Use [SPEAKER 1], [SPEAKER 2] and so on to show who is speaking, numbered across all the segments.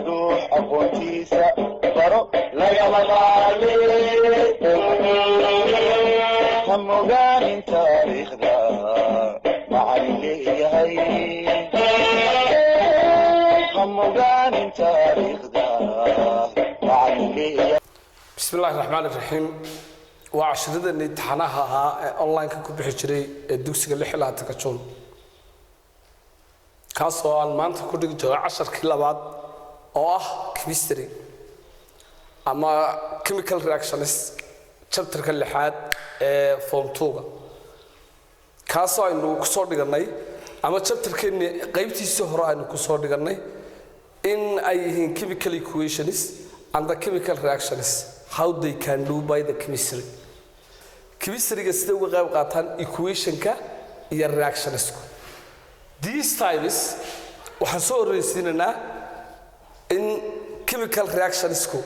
[SPEAKER 1] ruux aqoontiisa baro lagama maarmin hamogaanin taariikhda macalin leeyahay hamogaanin taariikhda macalin leeyahay.
[SPEAKER 2] بسم الله الرحمن الرحيم وعشرة امتحانها اونلاين ku bixi jiray ee dugsiga 6 Juun kaasoo aan maanta ku dhigi jiro 10kii labaad oo ah chemistry ama chemical reactions chapterka 6 ee form 2 kaasoo aynu ku soo dhiganay ama chapterkeeni qaybtiisa hore aynu ku soo dhiganay in ay yihiin chemical equations and the chemical reactions how they can do by the chemistry. Chemistry is the way of equation ka iyo reactions. These types waxaan soo horeysiinana in chemical reactions ku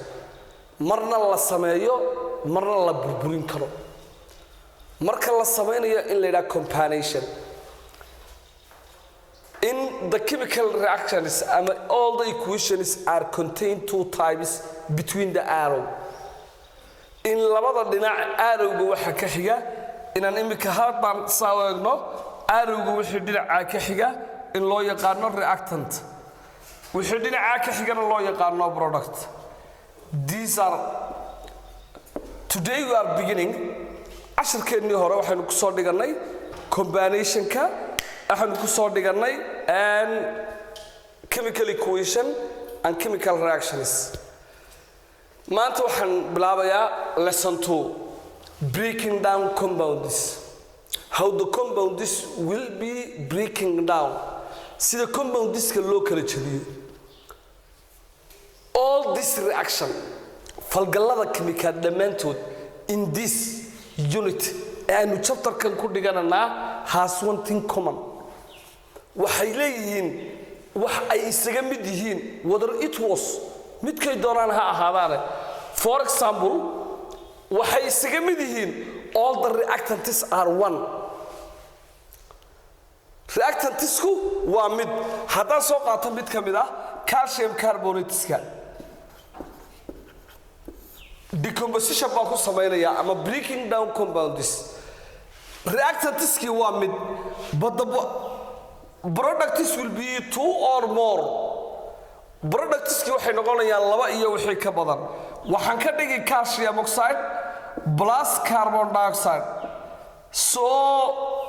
[SPEAKER 2] marna la sameeyo marna la burburin karo. Marka la sameynayo in la yiraahdo combination. In the chemical reactions all the equations are contained two types between the arrow. In labada dhinac arrowga waxa ka xiga inaan imika hadaan saawayno arrowga wixii dhinaca ka xiga in loo yaqaano reactant wixii dhinaca ka xigana loo yaqaano product. These are today we are beginning ashirkeennii hore waxaanu ku soo dhiganay combination ka waxaanu ku soo dhiganay and chemical equation and chemical reactions. maanta waxaan bilaabayaa lesson 2 breaking down compounds how the compounds will be breaking down sida compoundska loo kala jeediyo all this reaction falgalada chemical dhamaantood in this unit aanu chapter kan ku dhiganana has one thing common waxay leeyihiin wax ay isaga mid yihiin whether it was midkay doonaan ha ahaadaan. For example waxay isaga mid yihiin all the reactants are one. Reactantsku waa mid haddaan soo qaato mid ka mid ah calcium carbonateska decomposition baa ku sameynaya ama breaking down compounds. Reactantski waa mid but the products will be two or more. Productski waxay noqonayaan laba iyo wixii ka badan. Waxaan ka dhigi calcium oxide plus carbon dioxide. So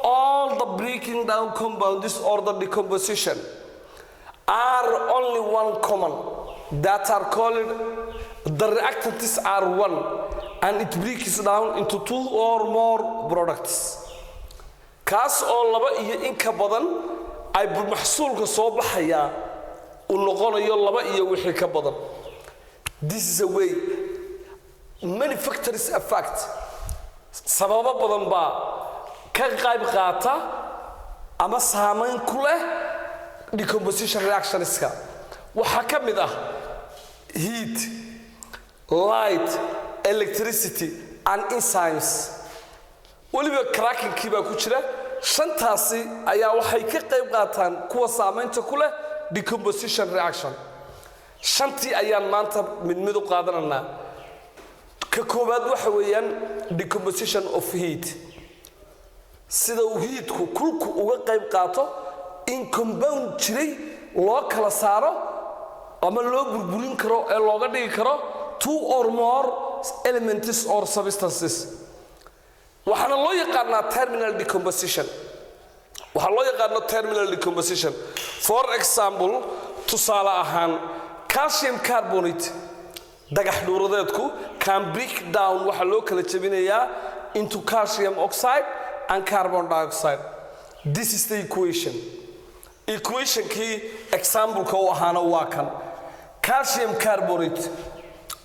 [SPEAKER 2] all the breaking down compounds or the decomposition are only one common that are called the reactants are one and it breaks down into two or more products. Kaas oo laba iyo in ka badan ay maxsuulka soo baxaya ونقولنا لبا iyo wixii ka badan. This is a way many factors affect sababa badan ba ka qayb qaata ama saameyn ku leh decomposition reactionska waxa ka mid ah heat light electricity and enzymes waliba cracking kiba ku jira shantaasi ayaa waxay ka qayb qaataan kuwa saameynta ku leh decomposition reaction. shantii ayaan maanta mid u qaadanana ka koobaad waxa weeyaan decomposition of heat sida uu heatku kulku uga qayb qaato in compound jiray loo kala saaro ama loo burburin karo ee looga dhigi karo two or more elements or substances. waxaana loo yaqaanaa terminal decomposition. waxaa loo yaqaano terminal decomposition. For example tusaale ahaan calcium carbonate dagax dhuuradeedku can break down waxa loo kala jabinayaa into calcium oxide and carbon dioxide. This is the equation. Equation key example ka ahaana waa kan calcium carbonate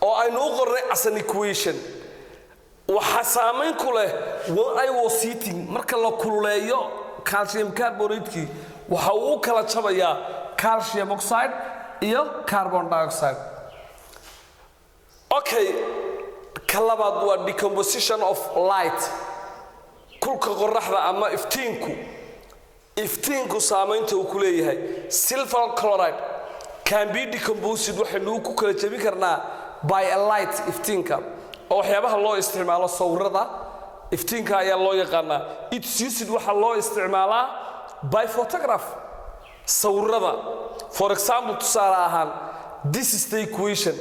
[SPEAKER 2] oo aynu u qornay as an equation waxa saameyn ku leh when I was heating marka la kululeeyo calcium carbonate ki waxa uu kala jabaya calcium oxide iyo carbon dioxide. Okay, kalabaad waa decomposition of light kulka qorraxda ama iftiinku saameynta uu ku leeyahay silver chloride can be decomposed waxaynu ku kala jebin karnaa by a light iftiinka oo waxyaabaha loo isticmaalo sawirada iftiinka ayaa loo yaqaanaa it's used waxa loo isticmaalaa by photograph sawirada for example tusaale ahaan this is the equation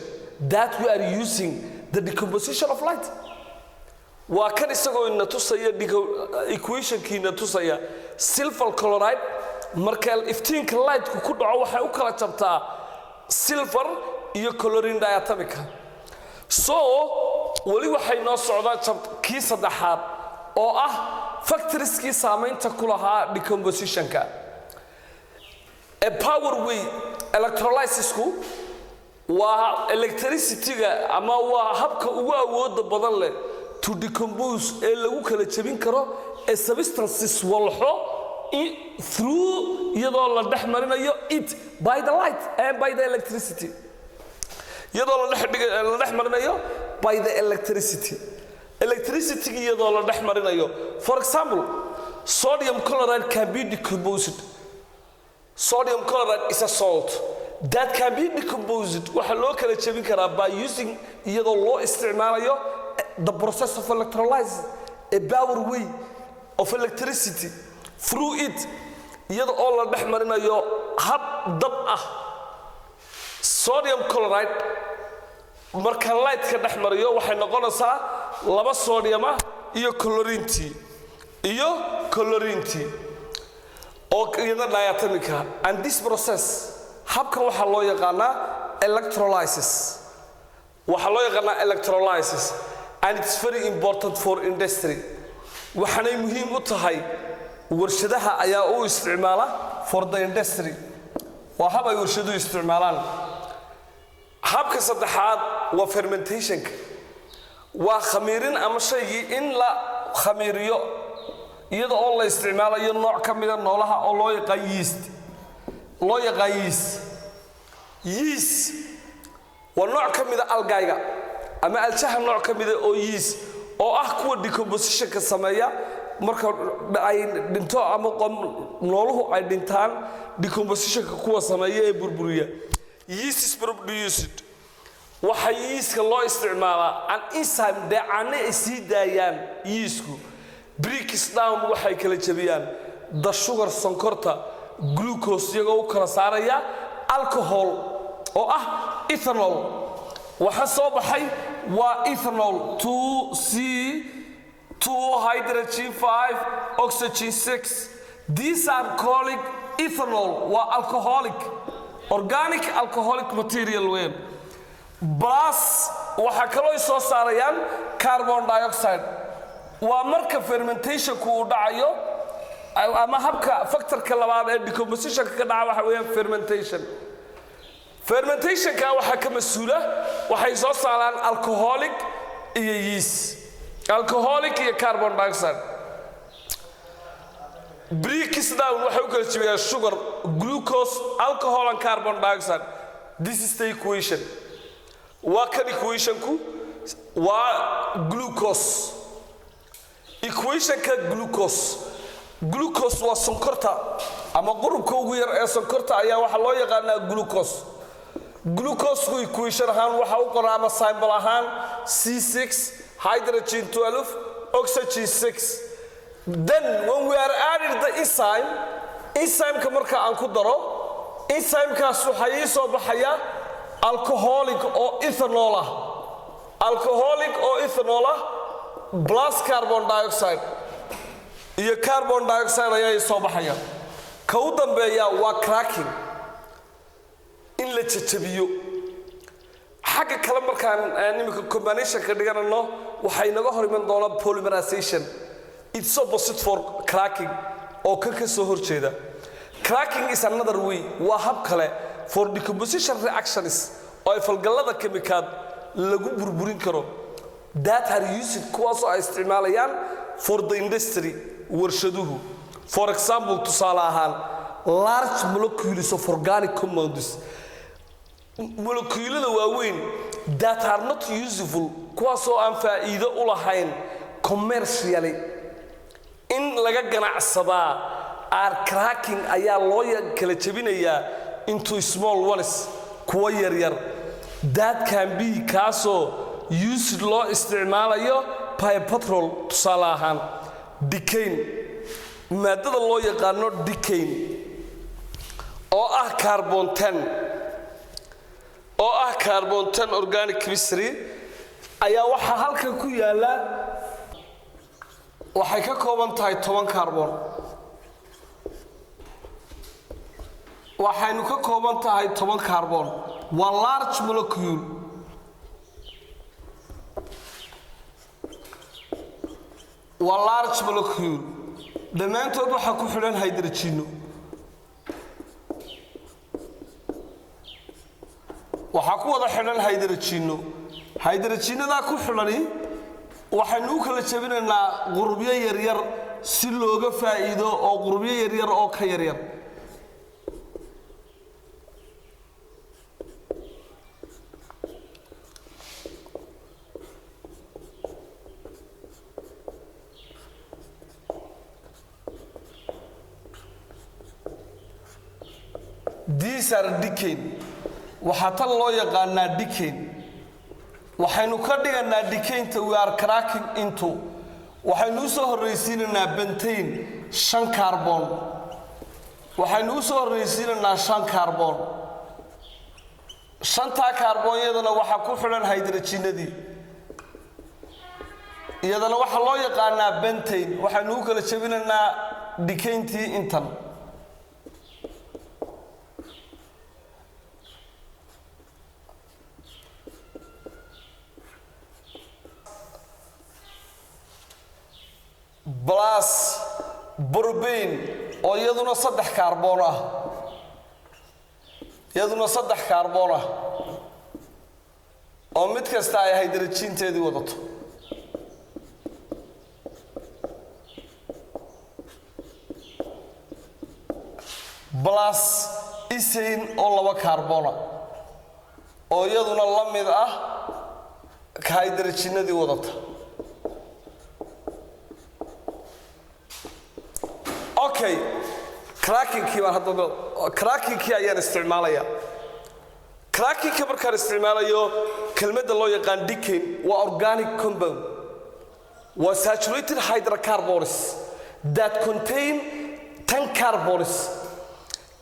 [SPEAKER 2] that we are using the decomposition of light waa kan isagoo ina tusaya equation-kiina tusaya silver chloride marka iftiinka light-ku ku dhaco waxay u kala jabtaa silver iyo chlorine diatomic so wali waxay noo socdaa kii saddexaad oo ah factorieski saameynta ku lahaa decomposition-ka a power way electrolysis-ku waa electricity-ga ama waa habka ugu awoodda badan leh to decompose ee lagu kala jebin karo a substances walxo through iyadoo la dhex marinayo it by the light and by the electricity iyadoo la dhex marinayo by the electricity iyadoo la dhex marinayo for example sodium chloride can be decomposed sodium chloride is a salt that can be decomposed waxa loo kala jebin karaa by using iyadoo loo isticmaalayo the process of electrolysis a power way of electricity through it iyadoo oo la dhex marinayo hab dab ah sodium chloride marka light ka dhex mariyo waxay noqonaysaa laba sodium iyo chlorine oo iyada diatomic and this process habka waxa loo yaqaanaa electrolysis and it's very important for industry waxaanay muhiim u tahay warshadaha ayaa u isticmaala for the industry waa hab ay warshaduhu isticmaalaan habka saddexaad waa fermentation waa khamiirin ama shaygii in la khamiiriyo iyada oo la isticmaalayo nooc ka mid ah noolaha oo loo yaqaan yeast waa nooc ka mid ah algayga ama aljaha nooc ka mid ah oo yeast oo ah kuwa decomposition-ka sameeya marka ay dhinto ama nooluhu ay dhintaan decomposition-ka kuwa sameeya ee burburiya yeast is produced waxa yeast-ka loo isticmaalaa an enzyme deecaane ay sii daayaan yeast-ku breaks down waxay kala jabiyaan the sugar sonkorta glucose iyagoo u kala saaraya alcohol oo ah ethanol waxa soo baxay waa ethanol 2 hydrogen 5 oxygen 6 these are called ethanol waa alcoholic organic alcoholic material weyn plus waxa kaloo soo saarayaan carbon dioxide waa marka fermentation-ku uu dhacayo ama habka factor-ka labaad ee decomposition-ka ka dhaca waxa weeyaan fermentation-ka waxa ka masuula waxay soo saaraan alcoholic iyo yeast alcoholic iyo carbon dioxide breaks down waxa uu kala jebiyaan sugar glucose alcohol and carbon dioxide this is the equation waa kan equation-ku waa glucose equation-ka glucose waa sonkorta ama qurubka ugu yar ee sonkorta ayaa waxa loo yaqaanaa glucose-ku equation ahaan waxa uu qoraa ama symbol ahaan C6 hydrogen 12 oxygen 6 then when we are adding the enzyme-ka marka aan ku daro enzyme-kaas waxa ii soo baxaya alcoholic oo ethanol ah plus carbon dioxide iyo carbon dioxide ayaa soo baxaya ka u dambeeya waa cracking in la jajabiyo xagga kale markaan nimika combination ka dhiganano waxay naga hor iman doonaa polymerization it's opposite for cracking oo ka soo horjeeda cracking is another way waa hab kale for decomposition reactions oo ay falgallada kimikaad lagu burburin karo that are used kuwaas oo ay isticmaalayaan for the industry warshaduhu for example tusaale ahaan large molecules of organic compounds molecules waaweyn that are not useful kuwaas oo aan faa'iido u lahayn commercially in laga ganacsadaa are cracking ayaa loo kala jebinayaa into small ones kuwa yaryar that can be kaasoo used loo isticmaalayo by petrol tusaale ahaan decane maadada loo yaqaano decane oo ah carbon 10 organic chemistry ayaa waxa halkan ku yaala waxay ka kooban tahay 10 carbon waxaynu ka kooban tahay 10 carbon waa large molecule dhammaantood waxaa ku xidhan hydrogeno waxaa ku wada xidhan hydrogenada ku xidhani waxaynu u kala jabinaynaa qurubyo yaryar si looga faa'iido oo qurubyo yaryar oo ka yaryar these are decane waxaa tan loo yaqaanaa decane waxaynu ka dhiganaa decane we are cracking into waxaynu u soo horreysiinaynaa bentane 5 carbon waxaynu u soo horreysiinaynaa 5 carbon 5 carbon iyadana waxaa ku xidhan hydrogenadii iyadana waxaa loo yaqaanaa bentane waxaynu u kala jabinaynaa decantii intan plus propane oo iyaduna 3 carbon oo mid kasta ay hydrogenteedii wadato plus ethane oo 2 carbon oo iyaduna la mid ah hydrogenadii wadata okay cracking ayaan isticmaalayaa cracking markaan isticmaalayo kelmadda loo yaqaan decane waa organic compound waa saturated hydrocarbons that contain 10 carbons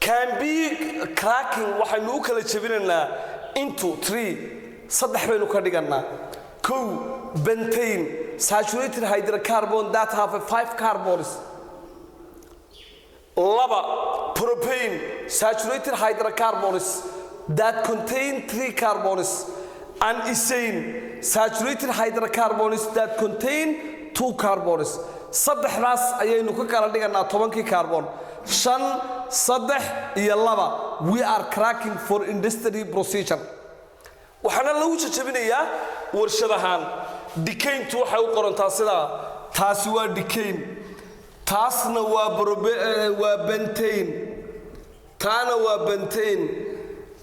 [SPEAKER 2] can be cracking waxaynu u kala jabinaynaa into 3 baynu ka dhiganaa bentane saturated hydrocarbon that have 5 carbons propane saturated hydrocarbons that contain 3 carbons and ethane saturated hydrocarbons that contain 2 carbons saddexdaas ayaynu ka kala dhiganaa 10 carbon 5 3 iyo 2 we are cracking for industry procedure waxaana lagu jajabinayaa warshadahan decane waxay u qorantaa sida taasi waa decane taasna waa bentane taana waa bentane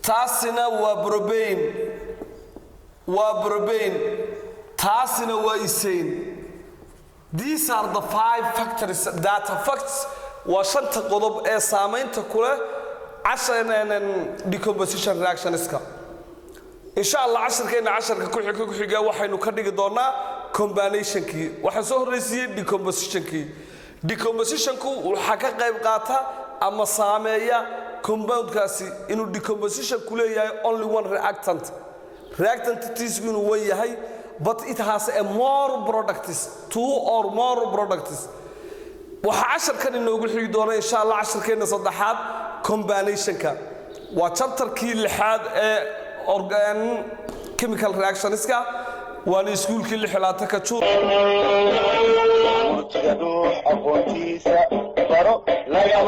[SPEAKER 2] taasina waa propane taasina waa ethane these are the 5 factors that affects waa 5 qodob ee saameynta ku leh decomposition reactionska insha Allah casharka ku xiga waxaynu ka dhigi doonaa combinationkii waxa soo horreysiyay decompositionku waxa ka qayb qaata ama saameeya compoundkaasi inuu decomposition ku leeyahay only one reactant inuu wan yahay but it has a more products 2 or more products waxa casharkan inoogu xigi doona insha Allah casharkeena saddexaad combinationka waa chapterkii 6aad ee organ chemical reactionska waana iskuulkii 6 ka juur
[SPEAKER 1] aqoontiisa baro laga